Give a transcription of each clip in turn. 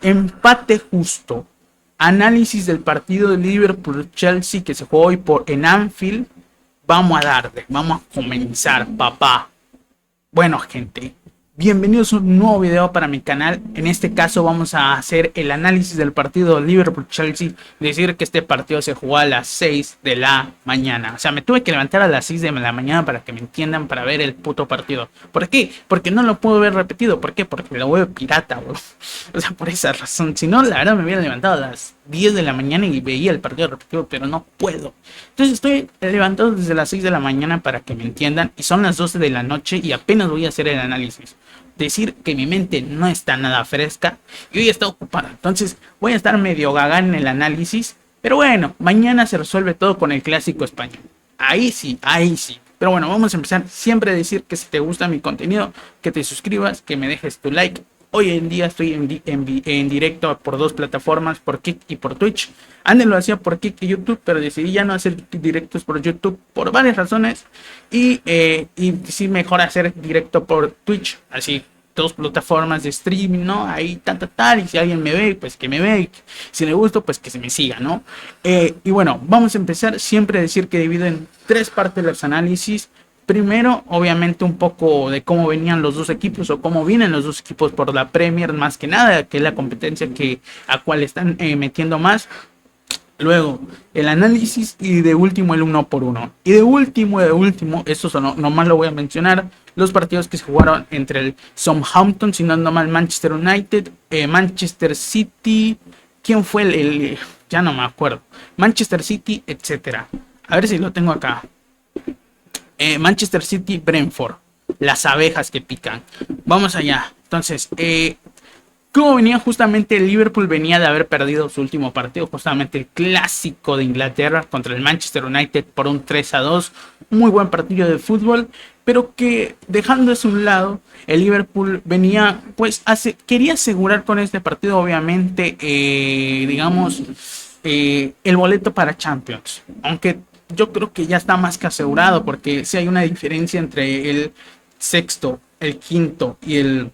empate justo. Análisis del partido de Liverpool-Chelsea que se jugó hoy en Anfield. Vamos a darle, vamos a comenzar, papá. Bueno, gente, bienvenidos a un nuevo video para mi canal. En este caso vamos a hacer el análisis del partido Liverpool-Chelsea. Decir que este partido se jugó a las 6 de la mañana. O sea, me tuve que levantar a las 6 de la mañana para que me entiendan, para ver el puto partido. ¿Por qué? Porque no lo puedo ver repetido. ¿Por qué? Porque lo veo pirata, bro. O sea, por esa razón. Si no, la verdad me hubiera levantado a las 10 de la mañana y veía el partido repetido, pero no puedo. Entonces estoy levantado desde las 6 de la mañana para que me entiendan. Y son las 12 de la noche y apenas voy a hacer el análisis. Decir que mi mente no está nada fresca y hoy está ocupada. Entonces voy a estar medio gaga en el análisis. Pero bueno, mañana se resuelve todo con el clásico español. Ahí sí, ahí sí. Pero bueno, vamos a empezar. Siempre decir que si te gusta mi contenido, que te suscribas, que me dejes tu like. Hoy en día estoy en directo por dos plataformas, por Kick y por Twitch. Antes lo hacía por Kick y YouTube, pero decidí ya no hacer directos por YouTube por varias razones. Y sí, mejor hacer directo por Twitch, así, dos plataformas de streaming, ¿no? Ahí tal. Y si alguien me ve, pues que me ve. Y si le gusta, pues que se me siga, ¿no? Y bueno, vamos a empezar. Siempre decir que divido en tres partes los análisis. Primero, obviamente, un poco de cómo venían los dos equipos o cómo vienen los dos equipos por la Premier, más que nada, que es la competencia a cual están metiendo más. Luego, el análisis y de último, el uno por uno. Y de último, esto nomás lo voy a mencionar, los partidos que se jugaron entre el Southampton, si no ando mal, Manchester United, Manchester City, ¿quién fue ya no me acuerdo, Manchester City, etcétera. A ver si lo tengo acá. Manchester City, Brentford, las abejas que pican. Vamos allá. Entonces, ¿cómo venía? Justamente el Liverpool venía de haber perdido su último partido, justamente el clásico de Inglaterra contra el Manchester United por un 3-2. Muy buen partido de fútbol, pero que dejando eso a un lado, el Liverpool venía, pues, quería asegurar con este partido, obviamente, digamos, el boleto para Champions. Aunque yo creo que ya está más que asegurado, porque si hay una diferencia entre el sexto, el quinto y el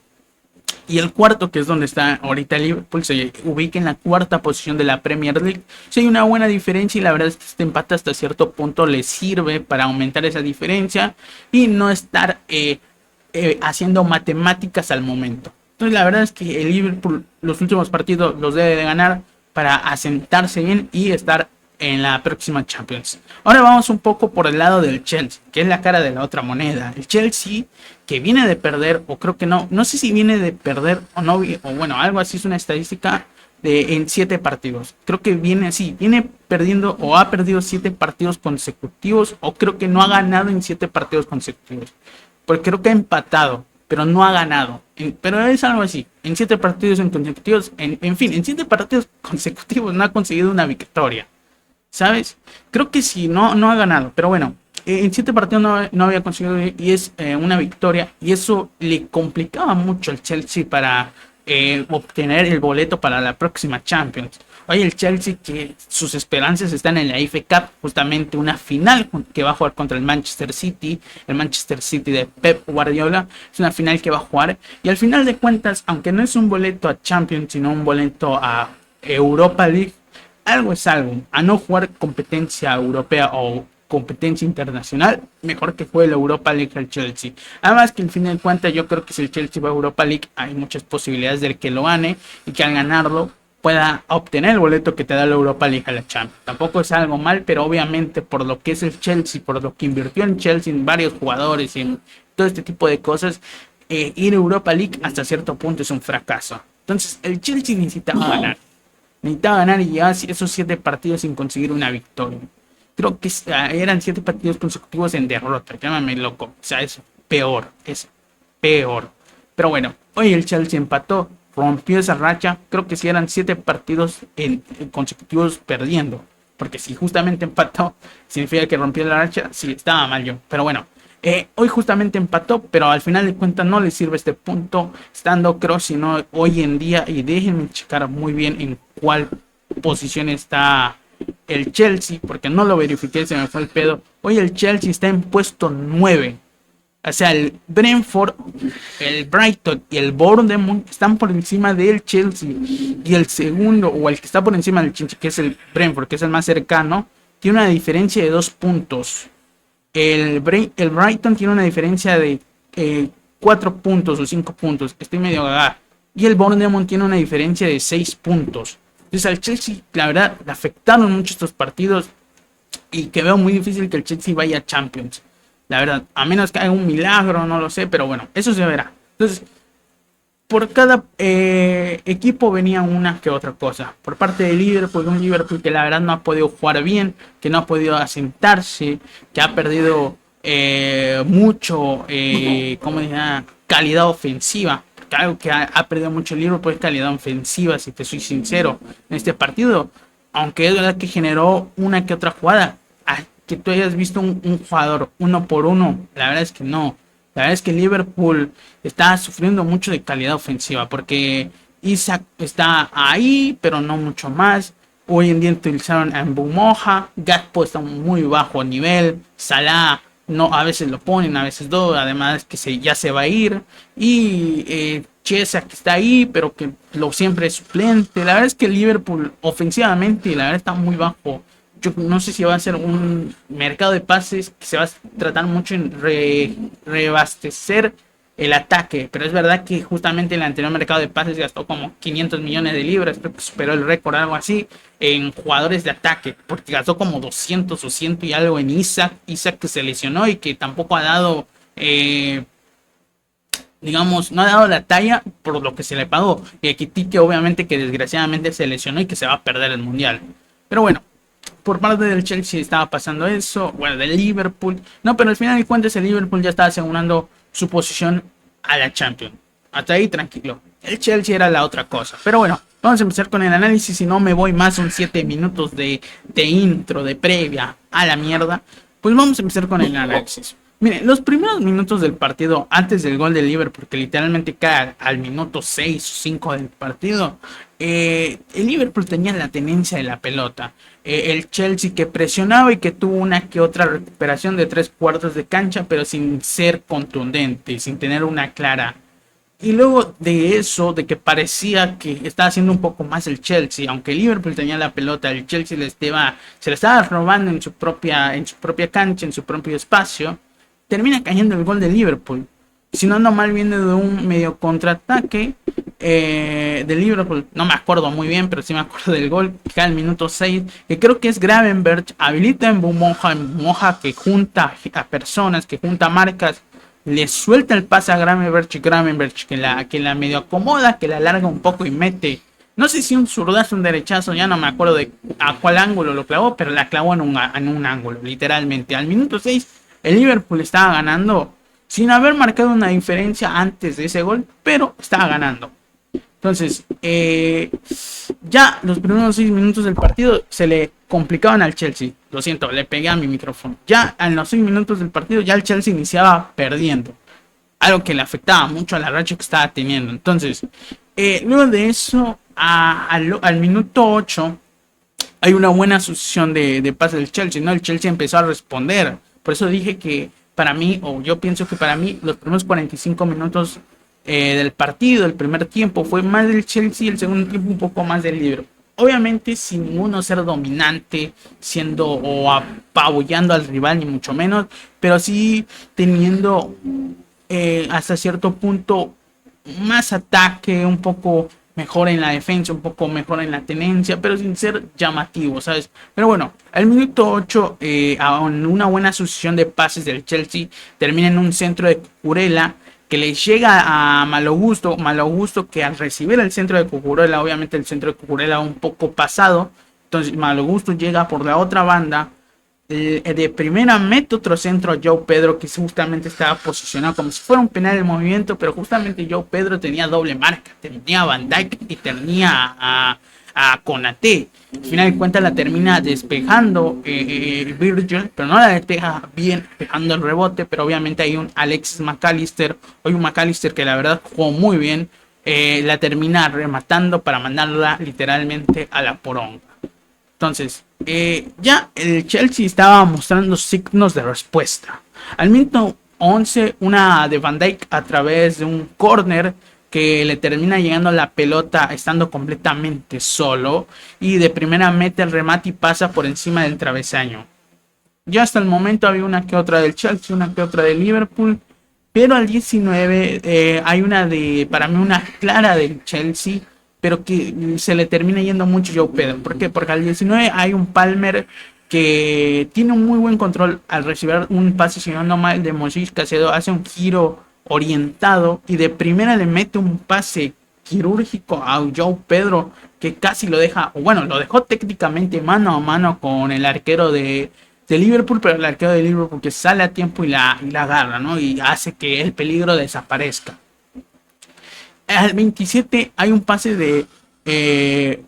cuarto, que es donde está ahorita Liverpool, se ubica en la cuarta posición de la Premier League. Si hay una buena diferencia, y la verdad es que este empate hasta cierto punto le sirve para aumentar esa diferencia y no estar haciendo matemáticas al momento. Entonces la verdad es que el Liverpool los últimos partidos los debe de ganar para asentarse bien y estar en la próxima Champions. Ahora vamos un poco por el lado del Chelsea, que es la cara de la otra moneda. El Chelsea, que viene de perder, o creo que no sé si viene de perder o no, o bueno, algo así, es una estadística en 7 partidos. Creo que viene perdiendo o ha perdido 7 partidos consecutivos, o creo que no ha ganado en 7 partidos consecutivos. Porque creo que ha empatado, pero no ha ganado. Pero es algo así, en 7 partidos consecutivos, en fin, en 7 partidos consecutivos no ha conseguido una victoria. ¿Sabes? Creo que sí, no ha ganado. Pero bueno, en 7 partidos no había conseguido y es una victoria. Y eso le complicaba mucho al Chelsea para obtener el boleto para la próxima Champions. Hoy el Chelsea, que sus esperanzas están en la FA Cup, justamente una final que va a jugar contra el Manchester City de Pep Guardiola. Es una final que va a jugar. Y al final de cuentas, aunque no es un boleto a Champions, sino un boleto a Europa League, algo es algo. A no jugar competencia europea o competencia internacional, mejor que juegue la Europa League el Chelsea. Además que al fin de cuentas yo creo que si el Chelsea va a Europa League hay muchas posibilidades de que lo gane y que al ganarlo pueda obtener el boleto que te da la Europa League a la Champions. Tampoco es algo mal, pero obviamente por lo que es el Chelsea, por lo que invirtió en Chelsea, en varios jugadores y en todo este tipo de cosas, ir a Europa League hasta cierto punto es un fracaso. Entonces el Chelsea necesitaba ganar y llevar esos 7 partidos sin conseguir una victoria. Creo que eran 7 partidos consecutivos en derrota. Llámame loco. O sea, es peor. Pero bueno, hoy el Chelsea empató, rompió esa racha. Creo que si eran 7 partidos consecutivos perdiendo. Porque si justamente empató, significa que rompió la racha. Sí, estaba mal yo. Pero bueno, hoy justamente empató, pero al final de cuentas no le sirve este punto, estando Kroos, sino hoy en día, y déjenme checar muy bien en cuál posición está el Chelsea, porque no lo verifiqué, se me fue el pedo. Hoy el Chelsea está en puesto 9. O sea, el Brentford, el Brighton y el Bournemouth están por encima del Chelsea. Y el segundo, o el que está por encima del Chelsea, que es el Brentford, que es el más cercano, tiene una diferencia de 2 puntos. El Brighton tiene una diferencia de 4 puntos o 5 puntos. Estoy medio gaga. Y el Bournemouth tiene una diferencia de 6 puntos. Entonces al Chelsea, la verdad, le afectaron mucho estos partidos. Y que veo muy difícil que el Chelsea vaya a Champions. La verdad, a menos que haga un milagro, no lo sé, pero bueno, eso se verá. Entonces, por cada equipo venía una que otra cosa. Por parte de Liverpool, un Liverpool que la verdad no ha podido jugar bien, que no ha podido asentarse, que ha perdido mucho, ¿cómo diría? Calidad ofensiva. Porque algo que ha perdido mucho el Liverpool es calidad ofensiva, si te soy sincero, en este partido. Aunque es verdad que generó una que otra jugada. Que tú hayas visto un jugador uno por uno, la verdad es que no. La verdad es que Liverpool está sufriendo mucho de calidad ofensiva porque Isaac está ahí, pero no mucho más. Hoy en día utilizaron a Mbumoha, Gakpo está muy bajo nivel, Salah no, a veces lo ponen, a veces no, además que ya se va a ir. Y Chiesa que está ahí, pero que siempre es suplente. La verdad es que Liverpool ofensivamente, la verdad está muy bajo. Yo no sé si va a ser un mercado de pases que se va a tratar mucho en reabastecer el ataque, pero es verdad que justamente en el anterior mercado de pases gastó como 500 millones de libras, creo que superó el récord, algo así, en jugadores de ataque, porque gastó como 200 o 100 y algo en Isaac que se lesionó y que tampoco ha dado, digamos, no ha dado la talla por lo que se le pagó, y Ekitike obviamente que desgraciadamente se lesionó y que se va a perder el mundial, pero bueno. Por parte del Chelsea estaba pasando eso, bueno, del Liverpool. No, pero al final de cuentas el Liverpool ya estaba asegurando su posición a la Champions. Hasta ahí tranquilo. El Chelsea era la otra cosa. Pero bueno, vamos a empezar con el análisis. Si no me voy más, son 7 minutos de intro, de previa a la mierda. Pues vamos a empezar con el análisis. Miren, los primeros minutos del partido, antes del gol del Liverpool, que literalmente cae al minuto 6 o 5 del partido, el Liverpool tenía la tenencia de la pelota. El Chelsea que presionaba y que tuvo una que otra recuperación de 3 cuartos de cancha, pero sin ser contundente, sin tener una clara. Y luego de eso, de que parecía que estaba haciendo un poco más el Chelsea, aunque el Liverpool tenía la pelota, el Chelsea se le estaba robando en su propia cancha, en su propio espacio. Termina cayendo el gol de Liverpool. Si no ando mal, viene de un medio contraataque de Liverpool. No me acuerdo muy bien, pero sí me acuerdo del gol que cae al minuto 6. Que creo que es Gravenberch. Habilita en Mbumoha que junta a personas, que junta marcas. Le suelta el pase a Gravenberch que la medio acomoda, que la alarga un poco y mete. No sé si un zurdazo, un derechazo, ya no me acuerdo de a cuál ángulo lo clavó, pero la clavó en un ángulo, literalmente. Al minuto 6 el Liverpool estaba ganando sin haber marcado una diferencia antes de ese gol, pero estaba ganando. Entonces, ya los primeros 6 minutos del partido se le complicaban al Chelsea. Lo siento, le pegué a mi micrófono. Ya en los 6 minutos del partido, ya el Chelsea iniciaba perdiendo. Algo que le afectaba mucho a la racha que estaba teniendo. Entonces, luego de eso, al minuto 8, hay una buena sucesión de pases del Chelsea, ¿no? El Chelsea empezó a responder. Por eso dije que para mí, o yo pienso que para mí, los primeros 45 minutos del partido, el primer tiempo, fue más del Chelsea, el segundo tiempo un poco más del Liverpool. Obviamente sin ninguno ser dominante, siendo o apabullando al rival, ni mucho menos, pero sí teniendo hasta cierto punto más ataque, un poco mejor en la defensa, un poco mejor en la tenencia, pero sin ser llamativo, ¿sabes? Pero bueno, al minuto 8, una buena sucesión de pases del Chelsea, termina en un centro de Cucurella, que le llega a Malo Gusto que al recibir el centro de Cucurella, obviamente el centro de Cucurella un poco pasado, entonces Malo Gusto llega por la otra banda, de primera mete otro centro a João Pedro, que justamente estaba posicionado como si fuera un penal de movimiento, pero justamente João Pedro tenía doble marca, tenía a Van Dijk y tenía a Konaté. Al final de cuentas la termina despejando Virgil, pero no la despeja bien, dejando el rebote, pero obviamente hay un Alexis McAllister, hoy un McAllister que la verdad jugó muy bien, la termina rematando para mandarla literalmente a la poronga. Entonces, ya el Chelsea estaba mostrando signos de respuesta. Al minuto 11, una de Van Dijk a través de un córner que le termina llegando la pelota estando completamente solo y de primera mete el remate y pasa por encima del travesaño. Ya hasta el momento había una que otra del Chelsea, una que otra del Liverpool, pero al 19 hay una de, para mí, una clara del Chelsea, pero que se le termina yendo mucho Joe Pedro. ¿Por qué? Porque al 19 hay un Palmer que tiene un muy buen control al recibir un pase, si no ando mal, de Moisés Caicedo, hace un giro orientado y de primera le mete un pase quirúrgico a Joe Pedro que casi lo deja, o bueno, lo dejó técnicamente mano a mano con el arquero de Liverpool, pero el arquero de Liverpool que sale a tiempo y la agarra, ¿no? Y hace que el peligro desaparezca. Al 27 hay un pase de de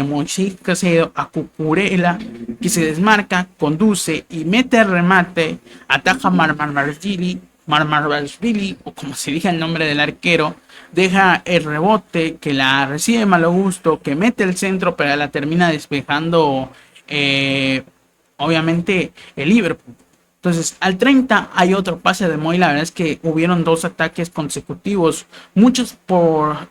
Moisés Caicedo a Cucurella, que se desmarca, conduce y mete el remate, ataja Marmarashvili, o como se diga el nombre del arquero, deja el rebote, que la recibe malo gusto, que mete el centro, pero la termina despejando, obviamente, el Liverpool. Entonces, al 30 hay otro pase de Moy. La verdad es que hubieron dos ataques consecutivos. Muchos por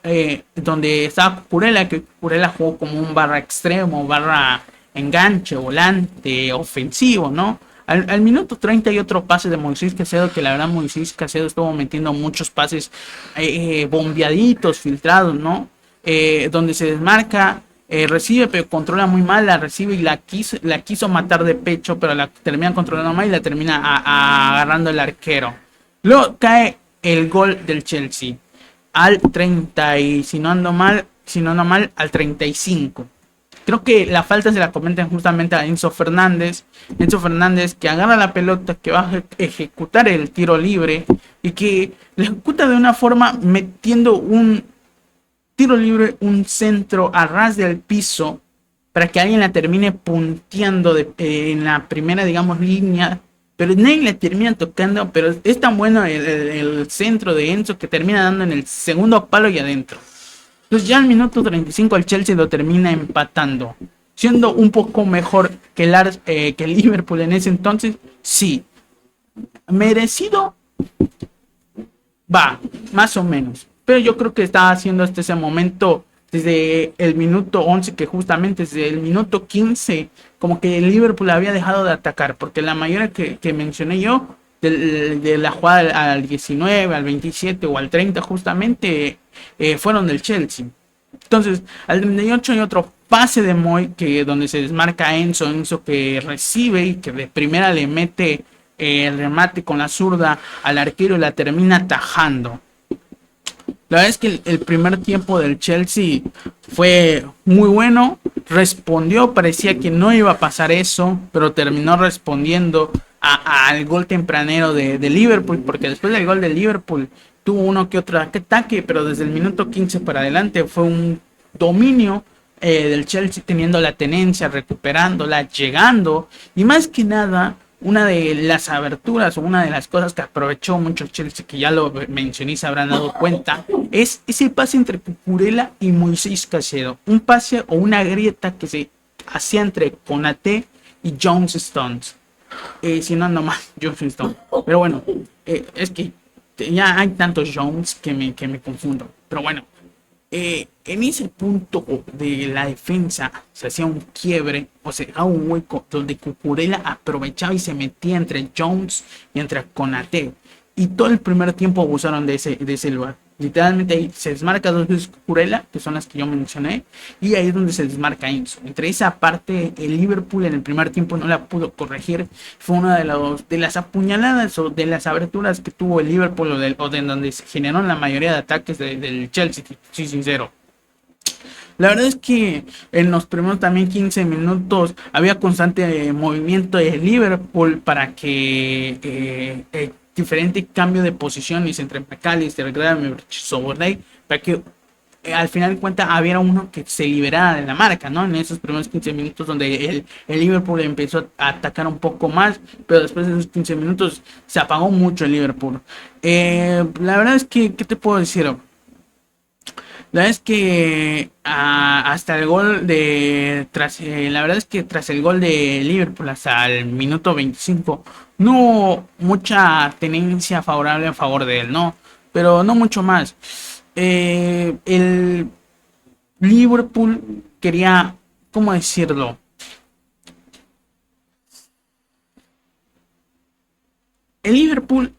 donde estaba Cucurella, que Cucurella jugó como un barra extremo, barra enganche, volante, ofensivo, ¿no? Al minuto 30 hay otro pase de Moisés Caicedo, que la verdad Moisés Caicedo estuvo metiendo muchos pases bombeaditos, filtrados, ¿no? Donde se desmarca, recibe pero controla muy mal, la recibe y la quiso matar de pecho, pero la termina controlando mal y la termina agarrando el arquero. Luego cae el gol del Chelsea al 30 y si no ando mal, al 35. Creo que la falta se la comentan justamente a Enzo Fernández. Enzo Fernández que agarra la pelota, que va a ejecutar el tiro libre y que lo ejecuta de una forma metiendo un tiro libre, un centro a ras del piso para que alguien la termine punteando en la primera, digamos, línea, pero nadie la termina tocando, pero es tan bueno el centro de Enzo que termina dando en el segundo palo y adentro. Entonces ya al minuto 35 el Chelsea lo termina empatando, siendo un poco mejor que el Liverpool en ese entonces. Sí, merecido, va, más o menos. Pero yo creo que estaba haciendo hasta ese momento, desde el minuto 11, que justamente desde el minuto 15, como que el Liverpool había dejado de atacar, porque la mayoría que mencioné yo, de la jugada al 19, al 27 o al 30 justamente, fueron del Chelsea. Entonces, al 38 hay otro pase de Moy, donde se desmarca Enzo que recibe y que de primera le mete el remate con la zurda al arquero y la termina atajando. La verdad es que el primer tiempo del Chelsea fue muy bueno, respondió, parecía que no iba a pasar eso, pero terminó respondiendo al gol tempranero de Liverpool, porque después del gol de Liverpool tuvo uno que otro ataque, pero desde el minuto 15 para adelante fue un dominio del Chelsea, teniendo la tenencia, recuperándola, llegando, y más que nada una de las aberturas o una de las cosas que aprovechó mucho el Chelsea, que ya lo mencioné y se habrán dado cuenta, es ese pase entre Cucurella y Moisés Caicedo. Un pase o una grieta que se hacía entre Konaté y John Stones. Si no ando mal, John Stones. Pero bueno, es que ya hay tantos Jones que me confundo. Pero bueno, en ese punto de la defensa se hacía un quiebre, o sea, un hueco donde Cucurella aprovechaba y se metía entre Jones y entre Konaté. Y todo el primer tiempo abusaron de ese lugar. Literalmente ahí se desmarca dos veces Cucurella, que son las que yo mencioné, y ahí es donde se desmarca Enzo. Entre esa parte, el Liverpool en el primer tiempo no la pudo corregir. Fue una de las apuñaladas o de las aberturas que tuvo el Liverpool o de donde se generaron la mayoría de ataques del Chelsea, sí, sincero. La verdad es que en los primeros también 15 minutos había constante movimiento de Liverpool para que diferente cambio de posiciones entre McAllister, Gravenberch, Soboslai, para que al final de cuentas había uno que se liberara de la marca, ¿no? En esos primeros 15 minutos donde el Liverpool empezó a atacar un poco más, pero después de esos 15 minutos se apagó mucho el Liverpool. La verdad es que, ¿qué te puedo decir? La verdad es que hasta el gol la verdad es que tras el gol de Liverpool hasta el minuto 25 no hubo mucha tenencia favorable a favor de él, ¿no? Pero no mucho más. El Liverpool quería, ¿cómo decirlo? El Liverpool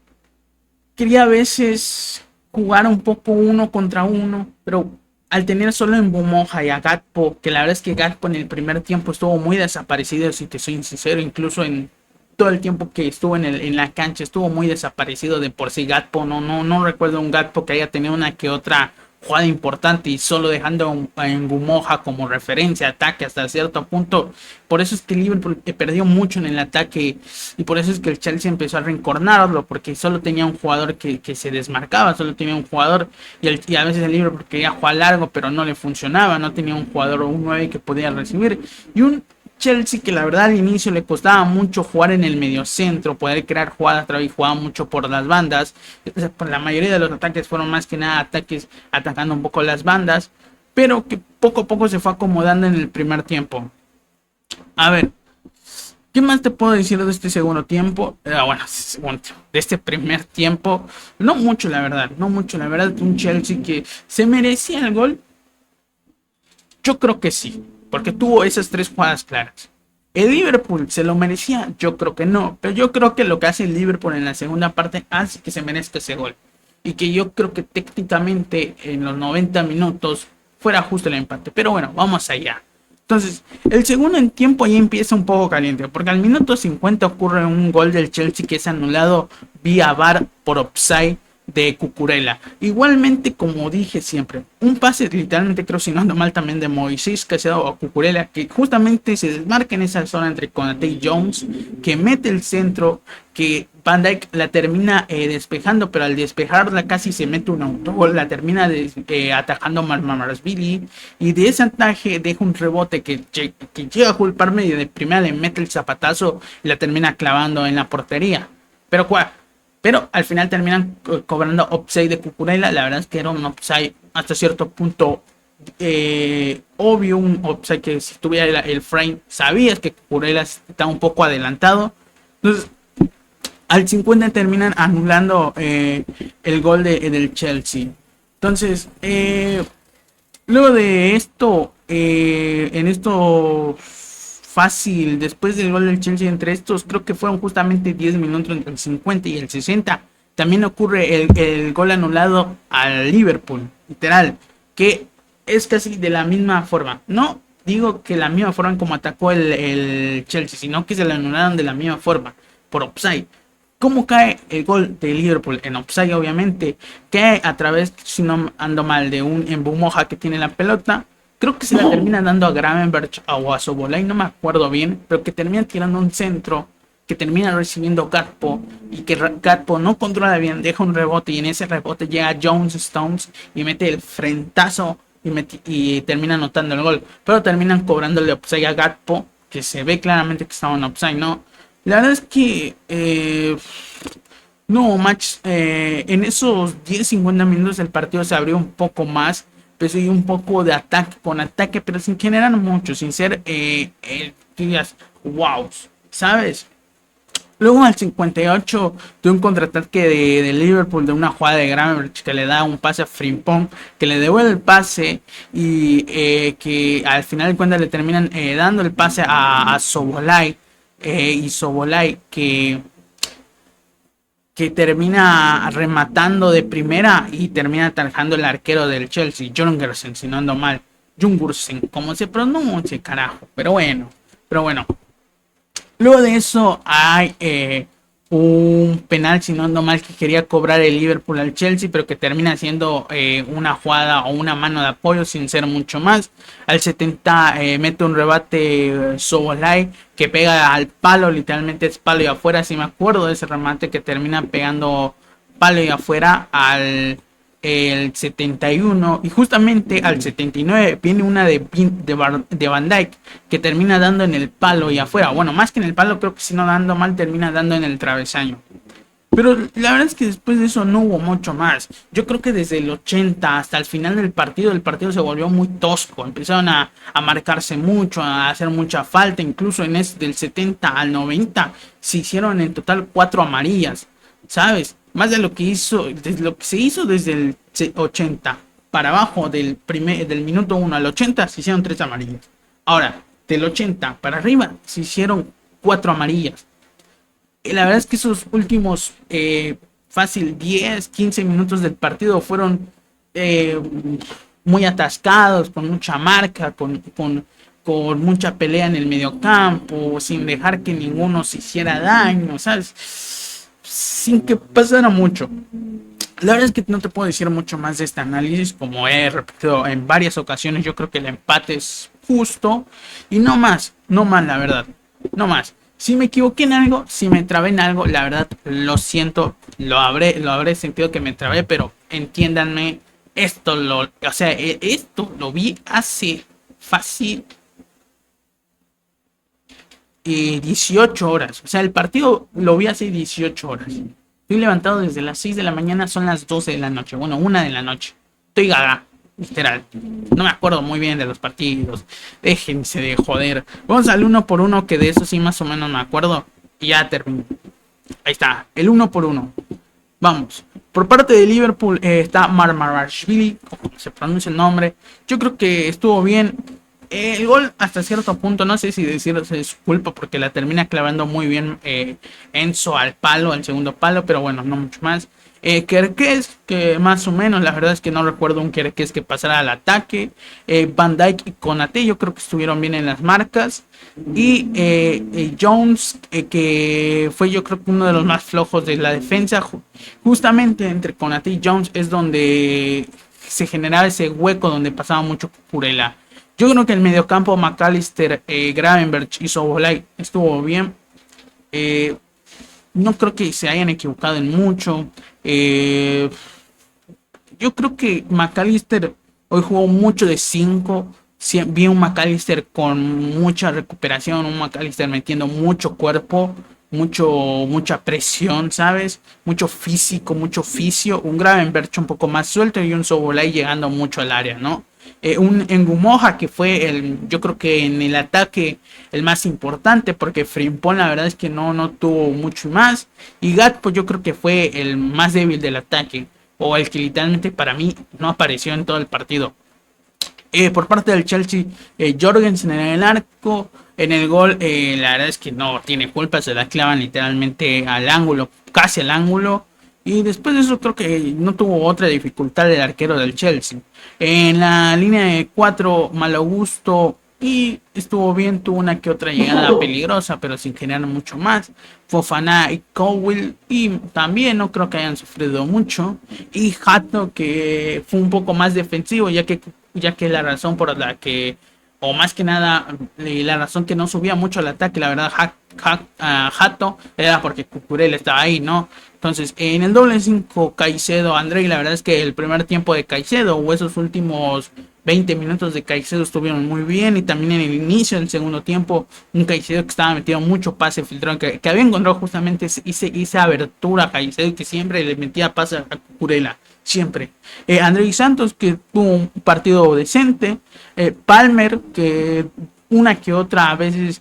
quería a veces jugar un poco uno contra uno, pero al tener solo en Bumoja y a Gatpo, que la verdad es que Gatpo en el primer tiempo estuvo muy desaparecido, si te soy sincero, incluso en todo el tiempo que estuvo en la cancha estuvo muy desaparecido de por sí Gatpo, no recuerdo un Gatpo que haya tenido una que otra jugada importante y solo dejando en Bumoja como referencia, ataque hasta cierto punto. Por eso es que Liverpool perdió mucho en el ataque y por eso es que el Chelsea empezó a reencornarlo, porque solo tenía un jugador que se desmarcaba, solo tenía un jugador y a veces el Liverpool quería jugar largo, pero no le funcionaba, no tenía un jugador o un 9 que podía recibir. Y un Chelsea que la verdad al inicio le costaba mucho jugar en el mediocentro, poder crear jugadas, y jugaba mucho por las bandas. La mayoría de los ataques fueron más que nada ataques atacando un poco las bandas, pero que poco a poco se fue acomodando en el primer tiempo. A ver, ¿qué más te puedo decir de este segundo tiempo? Bueno, de este primer tiempo, no mucho la verdad, no mucho la verdad. Un Chelsea que se merecía el gol, yo creo que sí, porque tuvo esas tres jugadas claras. ¿El Liverpool se lo merecía? Yo creo que no, pero yo creo que lo que hace el Liverpool en la segunda parte hace que se merezca ese gol. Y que yo creo que técnicamente en los 90 minutos fuera justo el empate. Pero bueno, vamos allá. Entonces, el segundo en tiempo ya empieza un poco caliente, porque al minuto 50 ocurre un gol del Chelsea que es anulado vía VAR por offside de Cucurella. Igualmente, como dije siempre, un pase literalmente creo si no ando mal también de Moisés Caicedo a Cucurella, que justamente se desmarca en esa zona entre Konate y Jones, que mete el centro, que Van Dijk la termina despejando, pero al despejarla casi se mete un autogol, la termina atajando Marmarsvili, y de ese ataje deja un rebote que llega a culparme y de primera le mete el zapatazo y la termina clavando en la portería. Pero pero al final terminan cobrando offside de Cucurella. La verdad es que era un offside hasta cierto punto obvio, un offside que si tuviera el frame sabías que Cucurella estaba un poco adelantado. Entonces al 50 terminan anulando el gol del Chelsea. Entonces, luego de esto, en esto fácil, después del gol del Chelsea, entre estos, creo que fueron justamente 10 minutos entre el 50 y el 60. También ocurre el gol anulado al Liverpool, literal, que es casi de la misma forma. No digo que la misma forma como atacó el Chelsea, sino que se le anularon de la misma forma, por offside. ¿Cómo cae el gol de Liverpool? En offside, obviamente. Cae a través, si no ando mal, de un Embumoja que tiene la pelota. Creo que se la termina dando a Gravenberch o a Sobolay, no me acuerdo bien. Pero que termina tirando un centro. Que termina recibiendo Gatpo. Y que Gatpo no controla bien, deja un rebote. Y en ese rebote llega Jones Stones y mete el frentazo. Y termina anotando el gol. Pero terminan cobrándole offside a Gatpo. Que se ve claramente que estaba en offside, ¿no? La verdad es que no, match, en esos 10-50 minutos el partido se abrió un poco más, pero y un poco de ataque con ataque, pero sin generar mucho, sin ser wow, ¿sabes? Luego al 58 de un contraataque de Liverpool, de una jugada de Gravenberch que le da un pase a Frimpong, que le devuelve el pase y que al final de cuentas le terminan dando el pase a Sobolay. Y Sobolay que termina rematando de primera y termina atajando el arquero del Chelsea, Jungursen, si no ando mal, Jungursen, como se pronuncia, carajo, pero bueno, luego de eso hay un penal, si no ando mal, que quería cobrar el Liverpool al Chelsea, pero que termina siendo una jugada o una mano de apoyo sin ser mucho más. Al 70 mete un rebate Sobolay que pega al palo, literalmente es palo y afuera, si me acuerdo de ese remate que termina pegando palo y afuera al el 71 y justamente al 79 viene una de Van Dijk que termina dando en el palo y afuera. Bueno, más que en el palo, creo que si no dando mal termina dando en el travesaño. Pero la verdad es que después de eso no hubo mucho más. Yo creo que desde el 80 hasta el final del partido, el partido se volvió muy tosco. Empezaron a marcarse mucho, a hacer mucha falta. Incluso en ese del 70 al 90 se hicieron en total 4 amarillas, ¿sabes? Más de lo que hizo, desde lo que se hizo desde el 80 para abajo del minuto 1 al 80 se hicieron 3 amarillas. Ahora, del 80 para arriba se hicieron 4 amarillas. La verdad es que esos últimos fácil 10, 15 minutos del partido fueron eh, muy atascados, con mucha marca, con mucha pelea en el mediocampo, sin dejar que ninguno se hiciera daño, ¿sabes? Sin que pasara mucho. La verdad es que no te puedo decir mucho más de este análisis, como he repetido en varias ocasiones. Yo creo que el empate es justo y no más, no más, la verdad, no más. Si me equivoqué en algo, si me trabé en algo, la verdad lo siento, lo habré sentido que me trabé, pero entiéndanme, esto lo vi hace fácil 18 horas. O sea, el partido lo vi hace 18 horas. Estoy levantado desde las 6 de la mañana, son las 12 de la noche. Bueno, 1 de la noche. Estoy gaga, literal. No me acuerdo muy bien de los partidos. Déjense de joder. Vamos al uno por uno, que de eso sí más o menos me acuerdo. Y ya termino. Ahí está, el uno por uno. Vamos. Por parte de Liverpool está Marmarashvili, como se pronuncia el nombre. Yo creo que estuvo bien. El gol hasta cierto punto, no sé si decirse es culpa porque la termina clavando muy bien Enzo al palo, al segundo palo, pero bueno, no mucho más. Kerkez, que más o menos, la verdad es que no recuerdo un Kerkez que pasara al ataque. Van Dijk y Konate, yo creo que estuvieron bien en las marcas. Y Jones, que fue yo creo que uno de los más flojos de la defensa. Justamente entre Konate y Jones es donde se generaba ese hueco donde pasaba mucho Cucurella. Yo creo que el mediocampo McAllister, Gravenberch y Soboslai estuvo bien. Eh, no creo que se hayan equivocado en mucho. Yo creo que McAllister hoy jugó mucho de 5. Vi un McAllister con mucha recuperación, un McAllister metiendo mucho cuerpo, mucha presión, ¿sabes? Mucho físico, mucho oficio. Un Gravenberch un poco más suelto y un Sobolay llegando mucho al área, ¿no? Un Engumoja que fue yo creo que en el ataque el más importante, porque Frimpong la verdad es que no tuvo mucho más. Y Gatpo yo creo que fue el más débil del ataque, o el que literalmente para mí no apareció en todo el partido. Por parte del Chelsea, Jorgensen en el arco, en el gol, la verdad es que no tiene culpa, se la clavan literalmente al ángulo, casi al ángulo. Y después de eso creo que no tuvo otra dificultad el arquero del Chelsea. En la línea de 4, Malagusto, y estuvo bien, tuvo una que otra llegada peligrosa, pero sin generar mucho más. Fofana y Cowell, y también no creo que hayan sufrido mucho. Y Hato, que fue un poco más defensivo, ya que la razón por la que, o más que nada, la razón que no subía mucho al ataque, la verdad, Hato, era porque Cucurella estaba ahí, ¿no? Entonces, en el doble 5, Caicedo, André, la verdad es que el primer tiempo de Caicedo, o esos últimos 20 minutos de Caicedo estuvieron muy bien, y también en el inicio del segundo tiempo, un Caicedo que estaba metido mucho pase filtrón, que había encontrado justamente esa abertura a Caicedo, que siempre le metía pase a Cucurella, siempre. André Santos, que tuvo un partido decente. Palmer, que una que otra a veces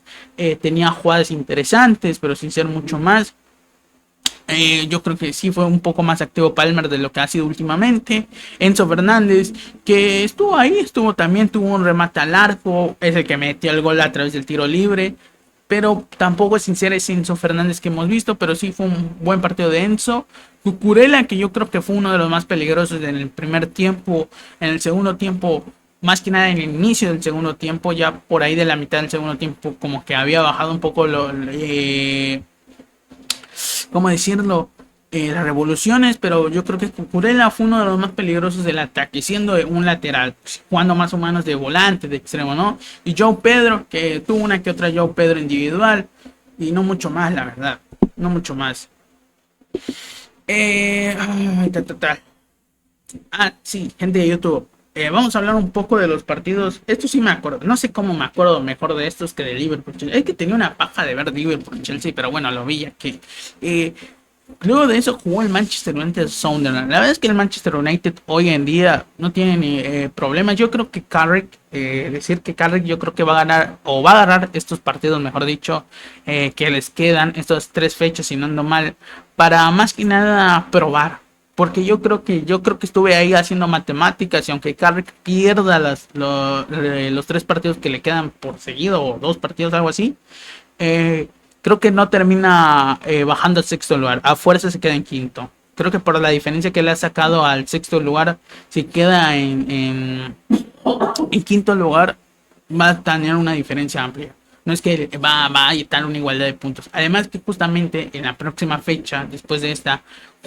tenía jugadas interesantes, pero sin ser mucho más. Yo creo que sí fue un poco más activo Palmer de lo que ha sido últimamente. Enzo Fernández, que estuvo ahí, tuvo un remate al arco, es el que metió el gol a través del tiro libre, pero tampoco es sincero ese Enzo Fernández que hemos visto, pero sí fue un buen partido de Enzo. Cucurella, que yo creo que fue uno de los más peligrosos en el primer tiempo. En el segundo tiempo, más que nada en el inicio del segundo tiempo, ya por ahí de la mitad del segundo tiempo, como que había bajado un poco ¿cómo decirlo? Las revoluciones, pero yo creo que Cucurella fue uno de los más peligrosos del ataque, siendo un lateral, jugando más o menos de volante, de extremo, ¿no? Y João Pedro, que tuvo una que otra João Pedro individual, y no mucho más, la verdad, no mucho más. Sí, gente de YouTube. Vamos a hablar un poco de los partidos. Esto sí me acuerdo. No sé cómo me acuerdo mejor de estos que de Liverpool. Es que tenía una paja de ver Liverpool Chelsea, pero bueno, lo vi ya que. Luego de eso jugó el Manchester United Sunderland. La verdad es que el Manchester United hoy en día no tiene ni problemas. Yo creo que Carrick, yo creo que va a ganar o va a ganar estos partidos, mejor dicho, que les quedan, estas 3 fechas, si no ando mal, para más que nada probar. Porque yo creo que estuve ahí haciendo matemáticas y aunque Carrick pierda los 3 partidos que le quedan por seguido o 2 partidos, algo así, eh, creo que no termina bajando al sexto lugar. A fuerza se queda en quinto. Creo que por la diferencia que le ha sacado al sexto lugar, si queda en quinto lugar, va a tener una diferencia amplia. No es que va a estar una igualdad de puntos. Además que justamente en la próxima fecha, después de esta,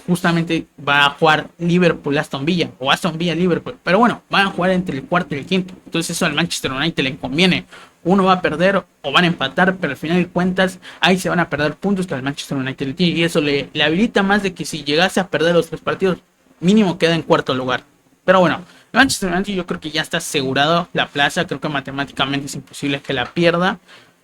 justamente va a jugar Liverpool Aston Villa o Aston Villa Liverpool. Pero bueno, van a jugar entre el cuarto y el quinto. Entonces eso al Manchester United le conviene. Uno va a perder o van a empatar, pero al final de cuentas ahí se van a perder puntos que al Manchester United le tiene. Y eso le habilita más de que si llegase a perder los 3 partidos, mínimo queda en cuarto lugar. Pero bueno, Manchester United yo creo que ya está asegurado la plaza. Creo que matemáticamente es imposible que la pierda.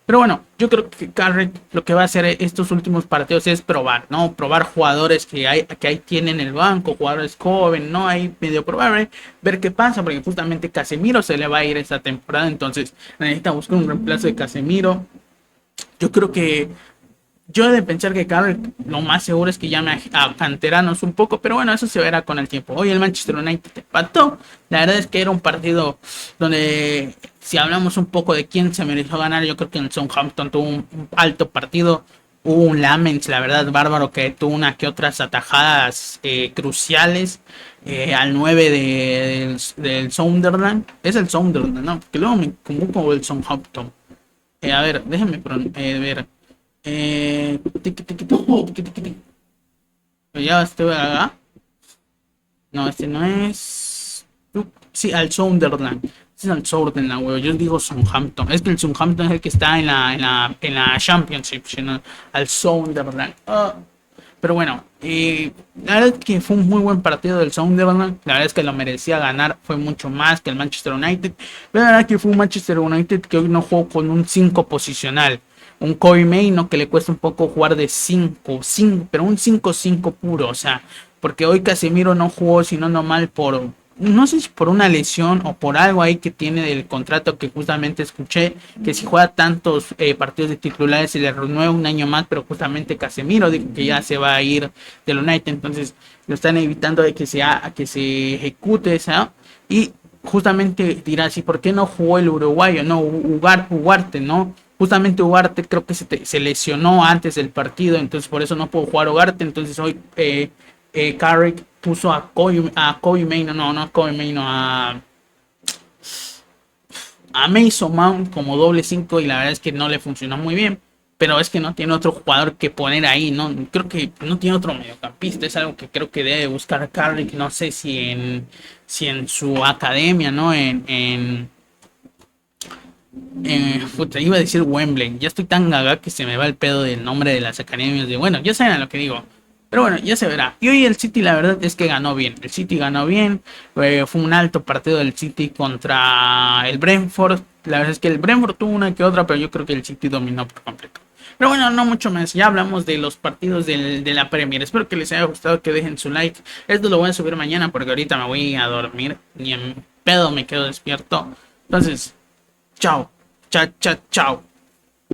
Pero bueno, yo creo que Carrick lo que va a hacer estos últimos partidos es probar, ¿no? Probar jugadores que ahí tienen el banco, jugadores jóvenes, ¿no? Ahí medio probar, ver qué pasa, porque justamente Casemiro se le va a ir esta temporada, entonces necesita buscar un reemplazo de Casemiro. Yo creo que yo he de pensar que Carrick lo más seguro es que llame a canteranos un poco, pero bueno, eso se verá con el tiempo. Hoy el Manchester United empató. La verdad es que era un partido donde, si hablamos un poco de quién se mereció ganar, yo creo que el Southampton tuvo un alto partido. Hubo un Lamens, la verdad, bárbaro, que tuvo una que otras atajadas cruciales al 9 del Sunderland. Es el Sunderland, ¿no? Porque luego me confundo el Southampton. A ver, déjenme ver. Ya estoy acá. No, este no es. Sí, al Sunderland. Este es al Sunderland, güey. Yo digo Southampton. Es que el Southampton es el que está en la Championship, sino al Sunderland. Pero bueno, la verdad es que fue un muy buen partido del Sunderland. La verdad es que lo merecía ganar. Fue mucho más que el Manchester United. Pero la verdad es que fue un Manchester United que hoy no jugó con un 5 posicional. Un Kobe Maino que le cuesta un poco jugar de 5, pero un 5-5 puro, o sea, porque hoy Casemiro no jugó, sino normal no sé si por una lesión o por algo ahí que tiene del contrato que justamente escuché, que si juega tantos partidos de titulares se le renueva un año más, pero justamente Casemiro dijo que ya se va a ir del United, entonces lo están evitando de que se ejecute esa, y justamente dirá, sí, ¿por qué no jugó el uruguayo? No, Ugarte, ¿no? Justamente Ugarte creo que se lesionó antes del partido, entonces por eso no pudo jugar Ugarte. Entonces hoy Carrick puso a Kobe Maino, no a Kobe Maino, a Mason Mount como doble 5 y la verdad es que no le funcionó muy bien. Pero es que no tiene otro jugador que poner ahí, ¿no? Creo que no tiene otro mediocampista, es algo que creo que debe buscar Carrick, no sé si en su academia, ¿no? Puta, iba a decir Wembley. Ya estoy tan gaga que se me va el pedo del nombre de las academias. Bueno, ya saben a lo que digo. Pero bueno, ya se verá. Y hoy el City, la verdad es que ganó bien. El City ganó bien. Fue un alto partido del City contra el Brentford. La verdad es que el Brentford tuvo una que otra, pero yo creo que el City dominó por completo. Pero bueno, no mucho más. Ya hablamos de los partidos de la Premier. Espero que les haya gustado, que dejen su like. Esto lo voy a subir mañana porque ahorita me voy a dormir. Ni en pedo me quedo despierto. Entonces, chao. Chao, chao, chao.